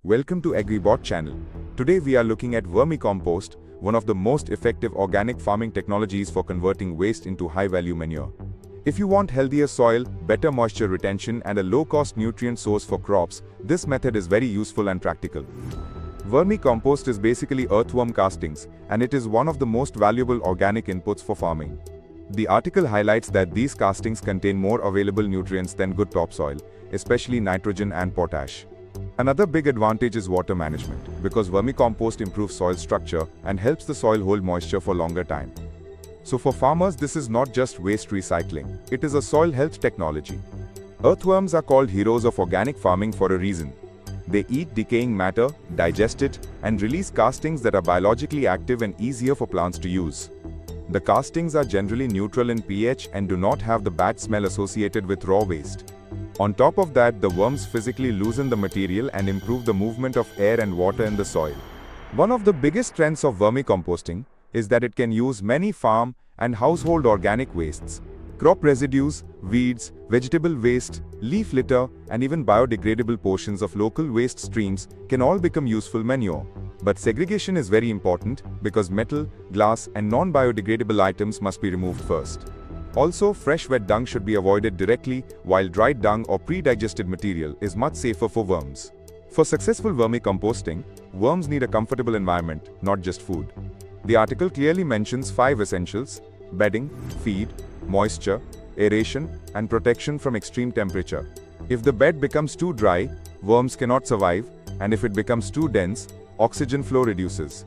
Welcome to AgriBot channel. Today we are looking at vermicompost, one of the most effective organic farming technologies for converting waste into high-value manure. If you want healthier soil, better moisture retention and a low-cost nutrient source for crops, this method is very useful and practical. Vermicompost is basically earthworm castings, and it is one of the most valuable organic inputs for farming. The article highlights that these castings contain more available nutrients than good topsoil, especially nitrogen and potash. Another big advantage is water management, because vermicompost improves soil structure and helps the soil hold moisture for longer time. So for farmers, this is not just waste recycling, it is a soil health technology. Earthworms are called heroes of organic farming for a reason. They eat decaying matter, digest it, and release castings that are biologically active and easier for plants to use. The castings are generally neutral in pH and do not have the bad smell associated with raw waste. On top of that, the worms physically loosen the material and improve the movement of air and water in the soil. One of the biggest strengths of vermicomposting is that it can use many farm and household organic wastes. Crop residues, weeds, vegetable waste, leaf litter, and even biodegradable portions of local waste streams can all become useful manure. But segregation is very important because metal, glass, and non-biodegradable items must be removed first. Also, fresh wet dung should be avoided directly, while dried dung or pre-digested material is much safer for worms. For successful vermicomposting, worms need a comfortable environment, not just food. The article clearly mentions 5 essentials: bedding, feed, moisture, aeration, and protection from extreme temperature. If the bed becomes too dry, worms cannot survive, and if it becomes too dense, oxygen flow reduces.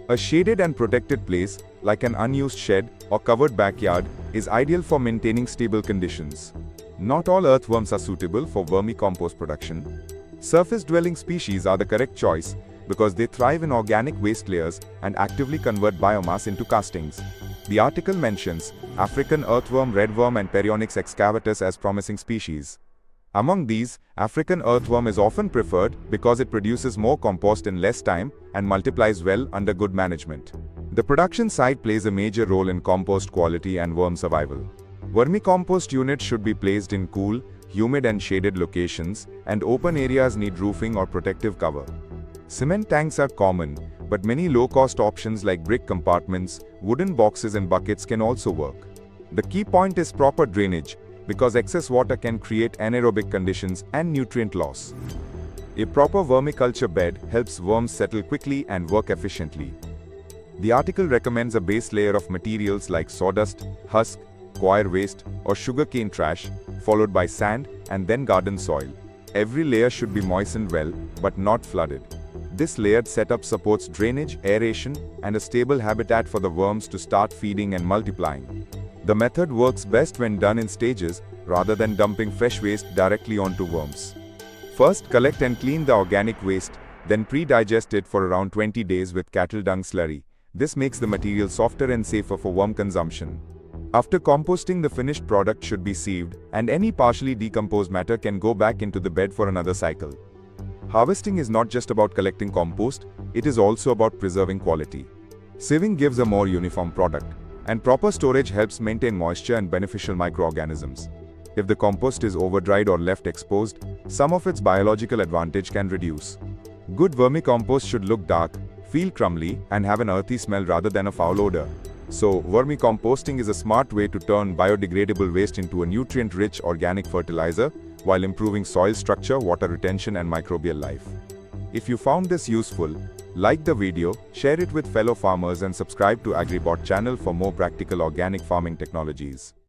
A shaded and protected place, like an unused shed or covered backyard, is ideal for maintaining stable conditions. Not all earthworms are suitable for vermicompost production. Surface-dwelling species are the correct choice because they thrive in organic waste layers and actively convert biomass into castings. The article mentions African earthworm, redworm, and Perionyx excavatus as promising species. Among these, African earthworm is often preferred because it produces more compost in less time and multiplies well under good management. The production site plays a major role in compost quality and worm survival. Vermicompost units should be placed in cool, humid and shaded locations, and open areas need roofing or protective cover. Cement tanks are common, but many low-cost options like brick compartments, wooden boxes and buckets can also work. The key point is proper drainage, because excess water can create anaerobic conditions and nutrient loss. A proper vermiculture bed helps worms settle quickly and work efficiently. The article recommends a base layer of materials like sawdust, husk, coir waste, or sugarcane trash, followed by sand and then garden soil. Every layer should be moistened well, but not flooded. This layered setup supports drainage, aeration, and a stable habitat for the worms to start feeding and multiplying. The method works best when done in stages rather than dumping fresh waste directly onto worms. First, collect and clean the organic waste, then pre-digest it for around 20 days with cattle dung slurry. This makes the material softer and safer for worm consumption. After composting, the finished product should be sieved, and any partially decomposed matter can go back into the bed for another cycle. Harvesting is not just about collecting compost, it is also about preserving quality. Sieving gives a more uniform product, and proper storage helps maintain moisture and beneficial microorganisms. If the compost is over-dried or left exposed, some of its biological advantage can reduce. Good vermicompost should look dark, feel crumbly, and have an earthy smell rather than a foul odor. So, vermicomposting is a smart way to turn biodegradable waste into a nutrient-rich organic fertilizer while improving soil structure, water retention, and microbial life. If you found this useful, like the video, share it with fellow farmers and subscribe to AgriBot channel for more practical organic farming technologies.